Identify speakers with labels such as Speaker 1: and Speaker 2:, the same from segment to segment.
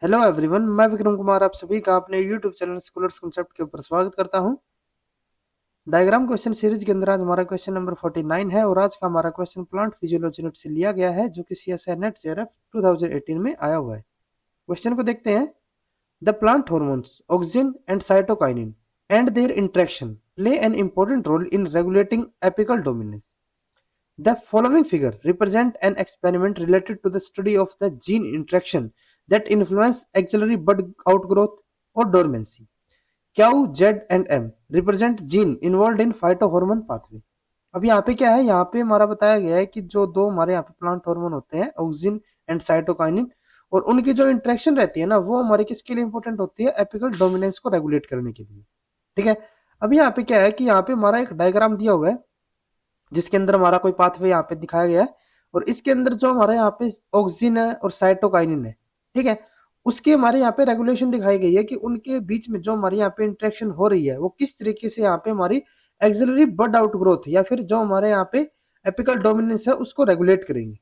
Speaker 1: Hello everyone, मैं विक्रम कुमार आप सभी का अपने यूट्यूब चैनल स्कूलर्स कॉन्सेप्ट के ऊपर स्वागत करता हूं। डायग्राम क्वेश्चन सीरीज के अंदर आज हमारा क्वेश्चन नंबर 49 है और आज का हमारा क्वेश्चन प्लांट फिजियोलॉजी यूनिट से लिया गया है जो कि सीएसआई नेट जेआरएफ 2018 में आया हुआ है। क्वेश्चन को देखते हैं। The plant hormones auxin and cytokinin and their interaction play an important role in regulating apical dominance. The following figure represent an experiment related to the study of the gene interaction that influence axillary bud outgrowth or dormancy. Cow, Z and M represent gene involved in phytohormone pathway. अब यहाँ पे क्या है, यहाँ पे हमारा बताया गया है कि जो दो हमारे यहाँ पे प्लांट हार्मोन होते हैं ऑक्सिन एंड साइटोकाइनिन, और उनकी जो इंटरेक्शन रहती है ना वो हमारे किसके लिए इंपॉर्टेंट होती है, एपिकल डोमिनेंस को रेगुलेट करने के लिए। ठीक है। अब यहाँ पे क्या है कि यहाँ पे हमारा एक डायग्राम दिया हुआ है जिसके अंदर हमारा कोई पाथवे यहाँ पे दिखाया गया है और इसके अंदर जो हमारे यहाँ पे ऑक्सिन है और साइटोकाइनिन है, ठीक है, उसकी हमारे यहाँ पे रेगुलेशन दिखाई गई है कि उनके बीच में जो हमारे यहाँ पे इंटरेक्शन हो रही है वो किस तरीके से यहाँ पे हमारी एक्सिलरी बड आउट ग्रोथ या फिर जो हमारे यहाँ पे एपिकल डोमिनेंस है उसको रेगुलेट करेंगे।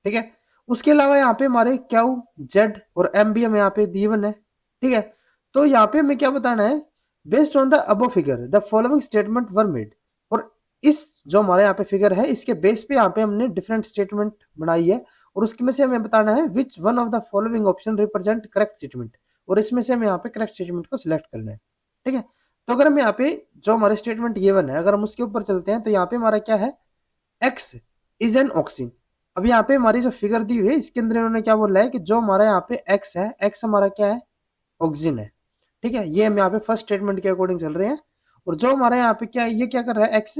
Speaker 1: ठीक है। उसके अलावा यहाँ पे हमारे क्यू, जेड और एम भी हमें यहाँ पे गिवन है। ठीक है। तो यहाँ पे हमें क्या बताना है, based on the above figure the following statement were made. और इस जो हमारे यहाँ पे फिगर है इसके बेस पे यहाँ पे हमने डिफरेंट स्टेटमेंट बनाई है और उसके में से हमें बताना है which one of the following option represent correct statement, और इसमें से हमें यहाँ पे करेक्ट स्टेटमेंट को सिलेक्ट करना है। ठीक है। तो अगर हम यहाँ पे जो हमारे स्टेटमेंट गिवन है अगर हम उसके ऊपर चलते हैं तो यहाँ पे हमारा क्या है, एक्स इज एन ऑक्सीन। अब यहाँ पे हमारी जो फिगर दी हुई है इसके अंदर इन्होंने क्या बोला है कि जो हमारा यहाँ पे एक्स है, एक्स हमारा क्या है, ऑक्सीजन है। ठीक है। ये हम यहाँ पे फर्स्ट स्टेटमेंट के अकॉर्डिंग चल रहे हैं। और जो हमारा यहाँ पे क्या है, ये क्या कर रहा है, X,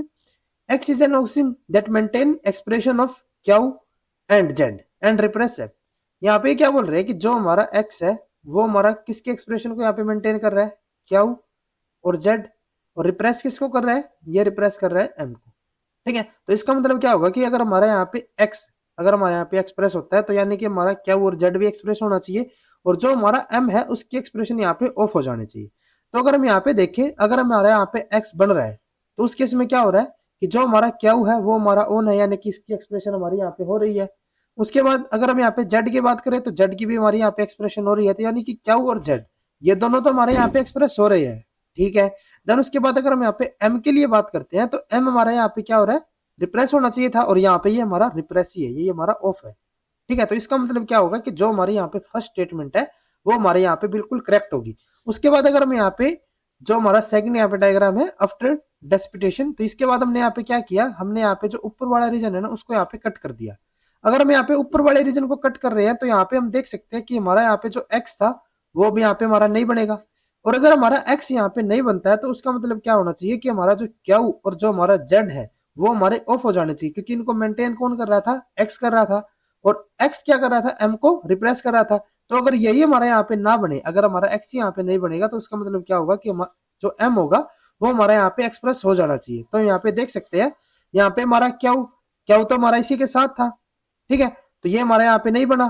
Speaker 1: X is an auxin that maintain expression of Q and Z and repress F. यहाँ पे क्या बोल रहे हैं कि जो हमारा एक्स है वो हमारा किसके एक्सप्रेशन को यहाँ पे मेंटेन कर रहा है, क्यू और जेड, और रिप्रेस किसको कर रहा है, ये रिप्रेस कर रहा है एम को। ठीक है। तो इसका मतलब क्या होगा कि अगर हमारा यहाँ पे एक्स अगर हमारे यहाँ पे एक्सप्रेस होता है तो यानी कि हमारा क्यू और जेड भी एक्सप्रेस होना चाहिए और जो हमारा एम है उसकी एक्सप्रेशन यहाँ पे ऑफ हो जानी चाहिए। तो अगर हम यहाँ पे देखें, अगर हमारा यहाँ पे एक्स बन रहा है तो उस केस में क्या हो रहा है कि जो हमारा क्यू है वो हमारा ऑन है, यानी कि इसकी एक्सप्रेशन हमारी यहाँ पे हो रही है। उसके बाद अगर हम यहाँ पे जेड की बात करें तो जेड की भी हमारी यहाँ पे एक्सप्रेशन हो रही है, तो यानी कि क्यू और जेड ये दोनों तो हमारे यहाँ पे एक्सप्रेस हो रहे हैं। ठीक है। देन उसके बाद अगर हम यहाँ पे एम के लिए बात करते हैं तो एम हमारा यहाँ पे क्या हो रहा है, रिप्रेस होना चाहिए था, और यहाँ पे ये हमारा रिप्रेस ही है, ये हमारा ऑफ है। ठीक है। तो इसका मतलब क्या होगा कि जो हमारे यहाँ पे फर्स्ट स्टेटमेंट है वो हमारे यहाँ पे बिल्कुल करेक्ट होगी। उसके बाद अगर हम यहाँ पे जो हमारा सेकंड यहाँ पे डायग्राम है आफ्टर डेस्पिटेशन, तो इसके बाद हमने यहाँ पे क्या किया, हमने यहाँ पे जो ऊपर वाला रीजन है ना उसको यहाँ पे कट कर दिया। अगर हम यहाँ पे ऊपर वाले रीजन को कट कर रहे हैं तो यहाँ पे हम देख सकते हैं कि हमारा यहाँ पे जो एक्स था वो भी यहाँ पे हमारा नहीं बनेगा। और अगर हमारा एक्स यहाँ पे नहीं बनता है तो उसका मतलब क्या होना चाहिए कि हमारा जो क्यू और जो हमारा जेड है वो हमारे ऑफ हो जाने चाहिए, क्योंकि इनको मेंटेन कौन कर रहा था, एक्स कर रहा था, और एक्स क्या कर रहा था, एम को रिप्रेस कर रहा था। तो अगर यही हमारा यहाँ पे ना बने, अगर हमारा एक्स यहाँ पे नहीं बनेगा तो उसका मतलब क्या होगा कि जो एम होगा वो हमारा यहाँ पे एक्सप्रेस हो जाना चाहिए। तो यहाँ पे देख सकते हैं, यहाँ पे हमारा क्यू, क्यू तो हमारा इसी के साथ था। ठीक है। तो ये हमारे यहाँ पे नहीं बना।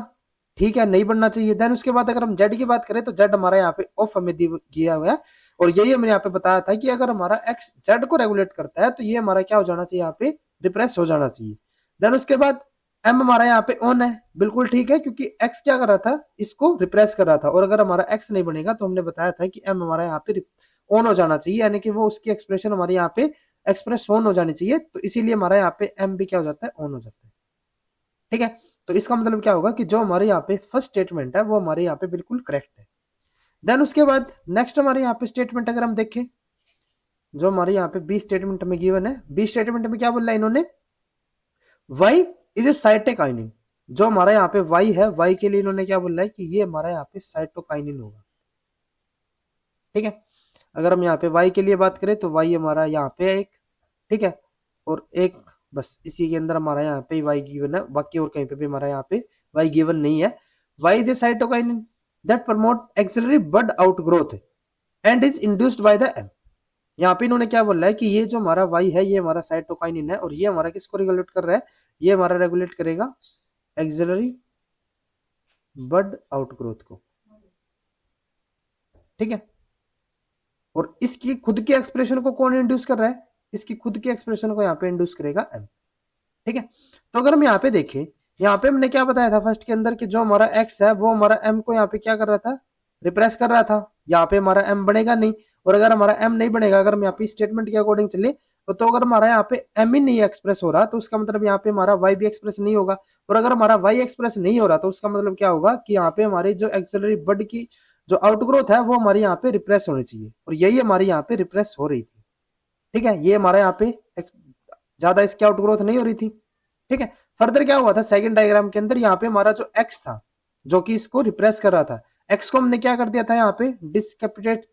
Speaker 1: ठीक है, नहीं बनना चाहिए। देन उसके बाद अगर हम जेड की बात करें तो जेड हमारे यहाँ पे ऑफ हमें दिया हुआ है, और यही हमने यहाँ पे बताया था कि अगर हमारा एक्स जेड को रेगुलेट करता है तो ये हमारा क्या हो जाना चाहिए, यहाँ पे रिप्रेस हो जाना चाहिए। देन उसके बाद एम हमारा यहाँ पे ऑन है, बिल्कुल ठीक है, क्योंकि एक्स क्या कर रहा था, इसको रिप्रेस कर रहा था, और अगर हमारा एक्स नहीं बनेगा तो हमने बताया था कि एम हमारा यहाँ पे ऑन हो जाना चाहिए, यानी कि वो उसकी एक्सप्रेशन हमारे यहाँ पे एक्सप्रेस ऑन हो जानी चाहिए, तो इसीलिए हमारा यहाँ पे एम भी क्या हो जाता है, ऑन हो जाता है। ठीक है। तो इसका मतलब क्या होगा कि जो हमारे यहाँ पे फर्स्ट स्टेटमेंट है वो हमारे यहाँ पे बिल्कुल करेक्ट है। देन उसके बाद नेक्स्ट हमारे यहाँ पे स्टेटमेंट अगर हम देखें, जो हमारे यहाँ पे बी स्टेटमेंट में गिवन है, बी स्टेटमेंट में क्या बोला है इन्होंने, वाई इज ए साइटोकाइनिन। जो हमारा यहाँ पे वाई है, वाई के लिए इन्होंने क्या बोला है कि ये हमारा यहाँ पे साइटोकाइनिन होगा। ठीक है। अगर हम यहाँ पे वाई के लिए बात करें तो वाई हमारा यहाँ पे एक, ठीक है, और एक, बस इसी के अंदर हमारा यहाँ पे वाई गिवन है, बाकी और कहीं पे भी हमारा यहाँ पे वाई गिवन नहीं है। Y is a cytokinin that promote axillary bud outgrowth and is induced by the M. यहाँ पे इन्होंने क्या बोला है कि ये जो हमारा वाई है ये हमारा साइटोकाइनिन है, और ये हमारा किसको रेगुलेट कर रहा है, ये हमारा रेगुलेट करेगा एक्सिलरी बड आउट ग्रोथ को। ठीक है। और इसकी खुद के एक्सप्रेशन को कौन इंड्यूस कर रहा है, इसकी खुद के एक्सप्रेशन को यहाँ पे इंड्यूस करेगा एम। ठीक है। तो अगर हम यहाँ पे देखें, यहाँ पे हमने क्या बताया था फर्स्ट के अंदर कि जो हमारा एक्स है वो हमारा एम को यहाँ पे क्या कर रहा था, रिप्रेस कर रहा था। यहाँ पे हमारा एम बनेगा नहीं, और अगर हमारा एम नहीं बनेगा, अगर हम यहाँ पे स्टेटमेंट के अकॉर्डिंग चले तो अगर हमारा यहाँ पे एम ही नहीं एक्सप्रेस हो रहा तो उसका मतलब यहाँ पे हमारा वाई भी एक्सप्रेस नहीं होगा, और अगर हमारा वाई एक्सप्रेस नहीं हो रहा तो उसका मतलब क्या होगा कि यहाँ पे हमारी जो एक्सेलरी बड की जो आउटग्रोथ है वो हमारी यहाँ पे रिप्रेस होनी चाहिए, और यही हमारी यहाँ पे रिप्रेस हो रही थी। ठीक है, ये हमारा यहाँ पे ज्यादा इसकी आउटग्रोथ नहीं हो रही थी। ठीक है, फर्दर क्या हुआ था सेकंड डायग्राम के अंदर, यहाँ पे हमारा जो एक्स था जो कि इसको रिप्रेस कर रहा था, एक्स को हमने क्या कर दिया था यहाँ पे डिसकैपिटेट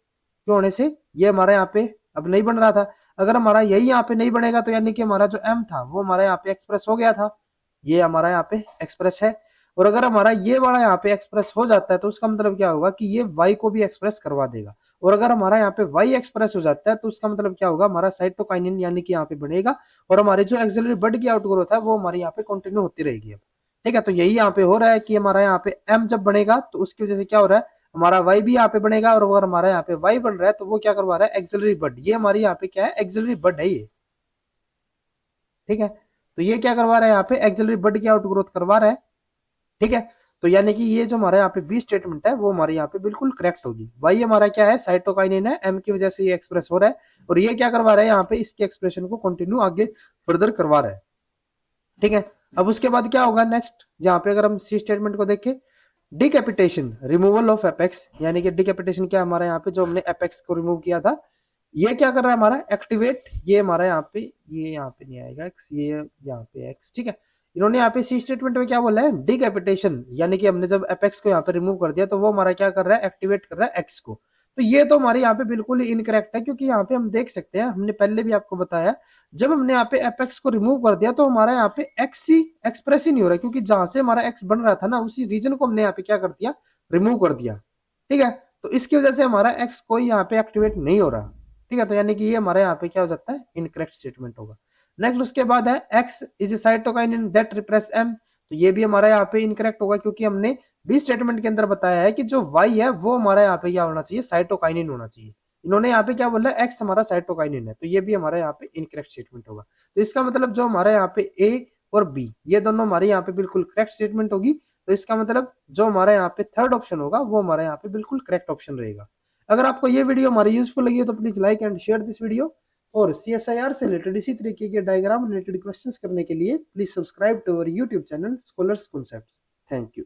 Speaker 1: होने से ये हमारा यहाँ पे अब नहीं बन रहा था। अगर हमारा यही यहाँ पे नहीं बनेगा तो यानी कि हमारा जो एम था वो हमारा यहाँ पे एक्सप्रेस हो गया था, ये हमारा यहाँ पे एक्सप्रेस है। और अगर हमारा ये वाला यहाँ पे एक्सप्रेस हो जाता है तो उसका मतलब क्या होगा कि ये वाई को भी एक्सप्रेस करवा देगा, और अगर हमारा यहाँ पे वाई एक्सप्रेस हो जाता है तो उसका मतलब क्या होगा, हमारा साइटोकाइनिन यानी कि यहाँ पे बनेगा, और हमारी जो एक्सिलरी बड की आउटग्रोथ है वो हमारी यहाँ पे कंटिन्यू होती रहेगी। अब ठीक है, तो यही यहाँ पे हो रहा है कि हमारा यहाँ पे एम जब बनेगा तो उसकी वजह से क्या हो रहा है, हमारा वाई भी यहाँ पे बनेगा, और अगर हमारा यहाँ पे वाई बन रहा है तो वो क्या करवा रहा है, एक्सिलरी बड, ये हमारी यहाँ पे क्या है, एक्सिलरी बड है ये। ठीक है, तो ये क्या करवा रहा है, यहाँ पे एक्सिलरी बड की आउटग्रोथ करवा रहा है। ठीक है, तो यानी कि ये जो हमारे यहाँ पे बी स्टेटमेंट है वो हमारे यहाँ पे बिल्कुल करेक्ट होगी। वाई हमारा क्या है, साइटोकाइनिन है, एम की वजह से ये एक्सप्रेस हो रहा है, और ये क्या करवा रहा है, यहाँ पे इसके एक्सप्रेशन को कंटिन्यू आगे फर्दर करवा रहा है। ठीक है, अब उसके बाद क्या होगा नेक्स्ट, यहाँ पे अगर हम सी स्टेटमेंट को देखें, डिकैपिटेशन रिमूवल ऑफ एपेक्स, यानी कि डिकैपिटेशन क्या हमारा यहाँ पे जो हमने एपेक्स को रिमूव किया था, ये क्या कर रहा है हमारा एक्टिवेट, ये हमारा यहाँ पे, ये यहाँ पे नहीं आएगा एक्स, ये यहाँ पे एक्स। ठीक है, इन्होंने यहाँ पे सी स्टेटमेंट में क्या बोला है, डिकैपिटेशन, यानी कि हमने जब एपेक्स को यहाँ पे रिमूव कर दिया तो वो हमारा क्या कर रहा है, एक्टिवेट कर रहा है एक्स को। तो ये तो हमारे यहाँ पे बिल्कुल ही इनकरेक्ट है, क्योंकि यहाँ पे हम देख सकते हैं, हमने पहले भी आपको बताया, जब हमने यहाँ पे एपेक्स को रिमूव कर दिया तो हमारा यहाँ पे एक्स ही एक्सप्रेस ही नहीं हो रहा, क्योंकि जहां से हमारा एक्स बन रहा था ना उसी रीजन को हमने यहाँ पे क्या कर दिया, रिमूव कर दिया। ठीक है, तो इसकी वजह से हमारा एक्स कोई यहाँ पे एक्टिवेट नहीं हो रहा। ठीक है, तो यानी कि ये हमारे यहाँ पे क्या हो जाता है, इनकरेक्ट स्टेटमेंट होगा। नेक्स्ट उसके बाद है X is a cytokinin that repress M, तो ये भी हमारा यहाँ पे इनकरेक्ट होगा, क्योंकि हमने बी स्टेटमेंट के अंदर बताया है कि जो वाई है वो हमारा यहाँ पे क्या होना चाहिए, साइटोकाइनिन होना चाहिए। इन्होंने यहाँ पे क्या बोला, एक्स हमारा साइटोकाइनिन है, तो ये भी हमारा यहाँ पे इनकरेक्ट स्टेटमेंट होगा। तो इसका मतलब जो हमारा यहाँ पे ए और बी ये दोनों हमारे यहाँ पे बिल्कुल करेक्ट स्टेटमेंट होगी, तो इसका मतलब जो हमारा यहाँ पे थर्ड ऑप्शन होगा वो हमारा यहाँ पे बिल्कुल करेक्ट ऑप्शन रहेगा। अगर आपको ये वीडियो हमारी यूजफुल लगी है तो please like and share this video, और CSIR से रिलेटेड इसी तरीके के डायग्राम रिलेटेड क्वेश्चंस करने के लिए please subscribe to our YouTube channel scholars concepts. Thank you.